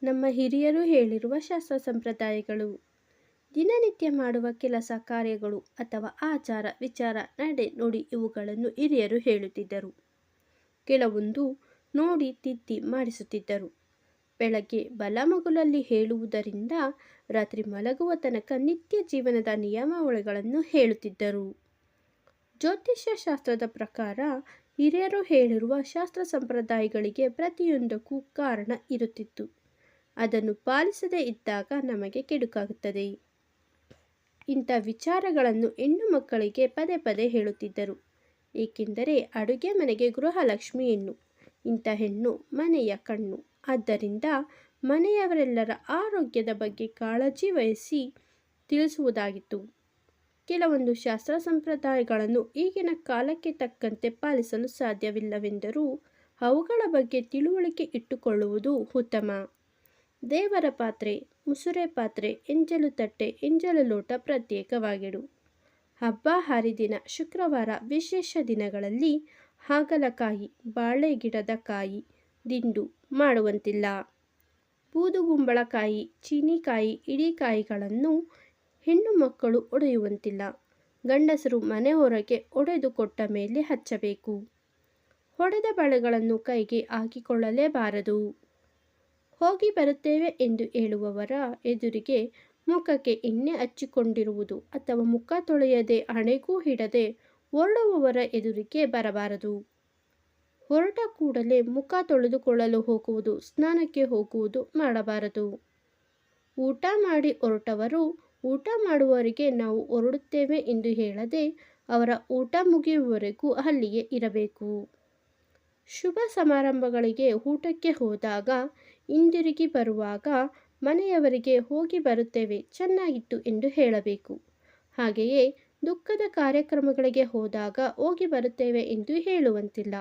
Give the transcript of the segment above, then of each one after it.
ನಮ್ಮ ಹಿರಿಯರು ಹೇಳಿರುವ ಶಾಸ್ತ್ರ ಸಂಪ್ರದಾಯಗಳು. ದಿನನಿತ್ಯ ಮಾಡುವ ಕೆಲಸ ಕಾರ್ಯಗಳು ಅಥವಾ ಆಚಾರ ವಿಚಾರ ನಡೆ ನುಡಿ ಇವುಗಳನ್ನು ಹಿರಿಯರು ಹೇಳುತ್ತಿದ್ದರು. ಕೆಲವೊಂದು ನೋಡಿ ತಿದ್ದಿ ಮಾಡಿಸುತ್ತಿದ್ದರು. ಬೆಳಗ್ಗೆ ಬಲಮಗುಲಲ್ಲಿ ಹೇಳುವುದರಿಂದ ರಾತ್ರಿ ಮಲಗುವ ತನಕ ನಿತ್ಯ ಜೀವನದ ನಿಯಮಾವಳಿಗಳನ್ನು ಹೇಳುತ್ತಿದ್ದರು. ಜ್ಯೋತಿಷ್ಯ ಶಾಸ್ತ್ರದ ಪ್ರಕಾರ ಹಿರಿಯರು ಹೇಳಿರುವ ಶಾಸ್ತ್ರ ಸಂಪ್ರದಾಯಗಳಿಗೆ ಪ್ರತಿಯೊಂದಕ್ಕೂ ಕಾರಣ ಇರುತ್ತಿತ್ತು. ಅದನ್ನು ಪಾಲಿಸದೇ ಇದ್ದಾಗ ನಮಗೆ ಕೆಡುಕಾಗುತ್ತದೆ. ಇಂಥ ವಿಚಾರಗಳನ್ನು ಹೆಣ್ಣು ಮಕ್ಕಳಿಗೆ ಪದೇ ಪದೇ ಹೇಳುತ್ತಿದ್ದರು. ಏಕೆಂದರೆ ಅಡುಗೆ ಮನೆಗೆ ಗೃಹಲಕ್ಷ್ಮಿ ಹೆಣ್ಣು, ಇಂಥ ಹೆಣ್ಣು ಮನೆಯ ಕಣ್ಣು. ಆದ್ದರಿಂದ ಮನೆಯವರೆಲ್ಲರ ಆರೋಗ್ಯದ ಬಗ್ಗೆ ಕಾಳಜಿ ವಹಿಸಿ ತಿಳಿಸುವುದಾಗಿತ್ತು. ಕೆಲವೊಂದು ಶಾಸ್ತ್ರ ಸಂಪ್ರದಾಯಗಳನ್ನು ಈಗಿನ ಕಾಲಕ್ಕೆ ತಕ್ಕಂತೆ ಪಾಲಿಸಲು ಸಾಧ್ಯವಿಲ್ಲವೆಂದರೂ ಅವುಗಳ ಬಗ್ಗೆ ತಿಳುವಳಿಕೆ ಇಟ್ಟುಕೊಳ್ಳುವುದು ಉತ್ತಮ. ದೇವರ ಪಾತ್ರೆ, ಮುಸುರೆ ಪಾತ್ರೆ, ಎಂಜಲು ತಟ್ಟೆ, ಎಂಜಲು ಲೋಟ ಪ್ರತ್ಯೇಕವಾಗಿಡು. ಹಬ್ಬ ಹರಿದಿನ, ಶುಕ್ರವಾರ, ವಿಶೇಷ ದಿನಗಳಲ್ಲಿ ಹಾಗಲಕಾಯಿ, ಬಾಳೆ ಗಿಡದ ಕಾಯಿ ದಿಂಡು ಮಾಡುವಂತಿಲ್ಲ. ಬೂದುಗುಂಬಳಕಾಯಿ, ಚೀನಿಕಾಯಿ, ಇಡಿಕಾಯಿಗಳನ್ನು ಹೆಣ್ಣು ಮಕ್ಕಳು ಒಡೆಯುವಂತಿಲ್ಲ. ಗಂಡಸರು ಮನೆ ಹೊರಗೆ ಒಡೆದು ಕೊಟ್ಟ ಮೇಲೆ ಹಚ್ಚಬೇಕು. ಹೊಡೆದ ಬಳೆಗಳನ್ನು ಕೈಗೆ ಹಾಕಿಕೊಳ್ಳಲೇಬಾರದು. ಹೋಗಿ ಬರುತ್ತೇವೆ ಎಂದು ಹೇಳುವವರ ಎದುರಿಗೆ ಮುಖಕ್ಕೆ ಎಣ್ಣೆ ಹಚ್ಚಿಕೊಂಡಿರುವುದು ಅಥವಾ ಮುಖ ತೊಳೆಯದೆ ಹಣೆಗೂ ಹಿಡದೆ ಹೊರಡುವವರ ಎದುರಿಗೆ ಬರಬಾರದು. ಹೊರಟ ಕೂಡಲೇ ಮುಖ ತೊಳೆದುಕೊಳ್ಳಲು ಹೋಗುವುದು, ಸ್ನಾನಕ್ಕೆ ಹೋಗುವುದು ಮಾಡಬಾರದು. ಊಟ ಮಾಡಿ ಹೊರಟವರು ಊಟ ಮಾಡುವವರಿಗೆ ನಾವು ಹೊರಡುತ್ತೇವೆ ಎಂದು ಹೇಳದೆ ಅವರ ಊಟ ಮುಗಿಯುವವರೆಗೂ ಅಲ್ಲಿಯೇ ಇರಬೇಕು. ಶುಭ ಸಮಾರಂಭಗಳಿಗೆ ಊಟಕ್ಕೆ ಹೋದಾಗ ಹಿಂದಿರುಗಿ ಬರುವಾಗ ಮನೆಯವರಿಗೆ ಹೋಗಿ ಬರುತ್ತೇವೆ ಚೆನ್ನಾಗಿತ್ತು ಎಂದು ಹೇಳಬೇಕು. ಹಾಗೆಯೇ ದುಃಖದ ಕಾರ್ಯಕ್ರಮಗಳಿಗೆ ಹೋದಾಗ ಹೋಗಿ ಬರುತ್ತೇವೆ ಎಂದು ಹೇಳುವಂತಿಲ್ಲ.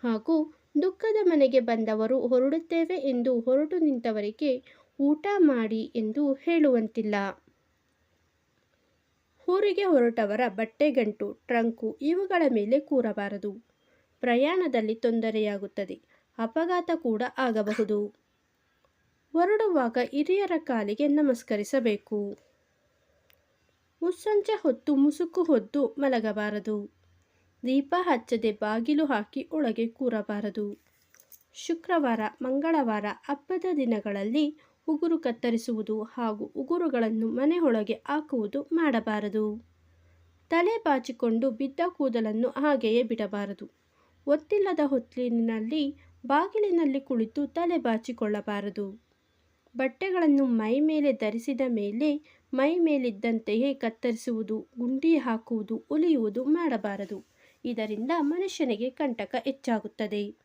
ಹಾಗೂ ದುಃಖದ ಮನೆಗೆ ಬಂದವರು ಹೊರಡುತ್ತೇವೆ ಎಂದು ಹೊರಟು ನಿಂತವರಿಗೆ ಊಟ ಮಾಡಿ ಎಂದು ಹೇಳುವಂತಿಲ್ಲ. ಊರಿಗೆ ಹೊರಟವರ ಬಟ್ಟೆಗಂಟು, ಟ್ರಂಕು ಇವುಗಳ ಮೇಲೆ ಕೂರಬಾರದು. ಪ್ರಯಾಣದಲ್ಲಿ ತೊಂದರೆಯಾಗುತ್ತದೆ, ಅಪಘಾತ ಕೂಡ ಆಗಬಹುದು. ಹೊರಡುವಾಗ ಹಿರಿಯರ ಕಾಲಿಗೆ ನಮಸ್ಕರಿಸಬೇಕು. ಮುಸ್ಸಂಜೆ ಹೊತ್ತು ಮುಸುಕು ಹೊದ್ದು ಮಲಗಬಾರದು. ದೀಪ ಹಚ್ಚದೆ ಬಾಗಿಲು ಹಾಕಿ ಒಳಗೆ ಕೂರಬಾರದು. ಶುಕ್ರವಾರ, ಮಂಗಳವಾರ, ಹಬ್ಬದ ದಿನಗಳಲ್ಲಿ ಉಗುರು ಕತ್ತರಿಸುವುದು ಹಾಗೂ ಉಗುರುಗಳನ್ನು ಮನೆಯೊಳಗೆ ಹಾಕುವುದು ಮಾಡಬಾರದು. ತಲೆ ಬಾಚಿಕೊಂಡು ಬಿದ್ದ ಕೂದಲನ್ನು ಹಾಗೆಯೇ ಬಿಡಬಾರದು. ಒತ್ತಿಲ್ಲದ ಹೊತ್ತಿಲಿನಲ್ಲಿ ಬಾಗಿಲಿನಲ್ಲಿ ಕುಳಿತು ತಲೆ ಬಾಚಿಕೊಳ್ಳಬಾರದು. ಬಟ್ಟೆಗಳನ್ನು ಮೈ ಮೇಲೆ ಧರಿಸಿದ ಮೇಲೆ ಮೈ ಮೇಲಿದ್ದಂತೆಯೇ ಕತ್ತರಿಸುವುದು, ಗುಂಡಿ ಹಾಕುವುದು, ಹೊಲಿಯುವುದು ಮಾಡಬಾರದು. ಇದರಿಂದ ಮನುಷ್ಯನಿಗೆ ಕಂಟಕ ಹೆಚ್ಚಾಗುತ್ತದೆ.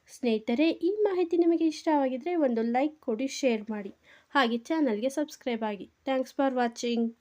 ಸ್ನೇಹಿತರೆ, ಈ ಮಾಹಿತಿ ನಿಮಗೆ ಇಷ್ಟವಾಗಿದ್ದರೆ ಒಂದು ಲೈಕ್ ಕೊಡಿ, ಶೇರ್ ಮಾಡಿ, ಹಾಗೆ ಚಾನಲ್ಗೆ ಸಬ್ಸ್ಕ್ರೈಬ್ ಆಗಿ. Thanks for watching.